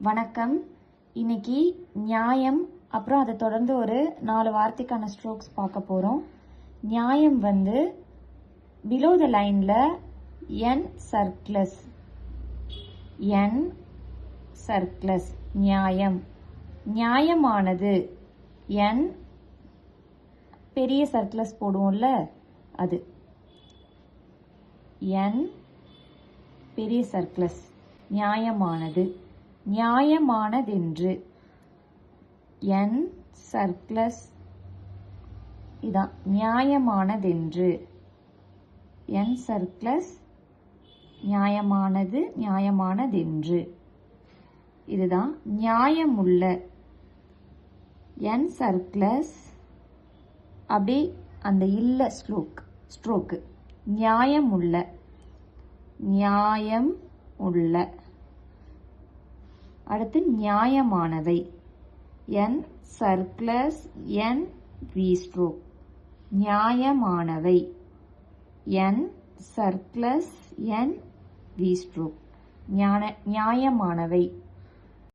வணக்கம். இன்னைக்கு நியாயம் அப்புறம் அதை தொடர்ந்து ஒரு 4 வார்த்தைக்கான ஸ்ட்ரோக்ஸ் பார்க்க போறோம். நியாயம் வந்து பிலோ த லைன்ல n சர்க்ளஸ் நியாயம், நியாயமானது n பெரிய சர்க்ளஸ் போடுவோம்ல அது n பெரிய சர்க்ளஸ் நியாயமானது, நியாயமானதென்று n சர்க்ளஸ் இதான் நியாயமானதென்று n சர்க்ளஸ் நியாயமானது, நியாயமானதென்று இதுதான் நியாயமுள்ள n சர்க்ளஸ் அப்படி அந்த இல்ல ஸ்ட்ரோக்கு நியாயமுள்ள, நியாயம் உள்ள. அடுத்து நியாயமானவை n circles n v stroke நியாயமானவை n circles n v stroke நியாயமானவை.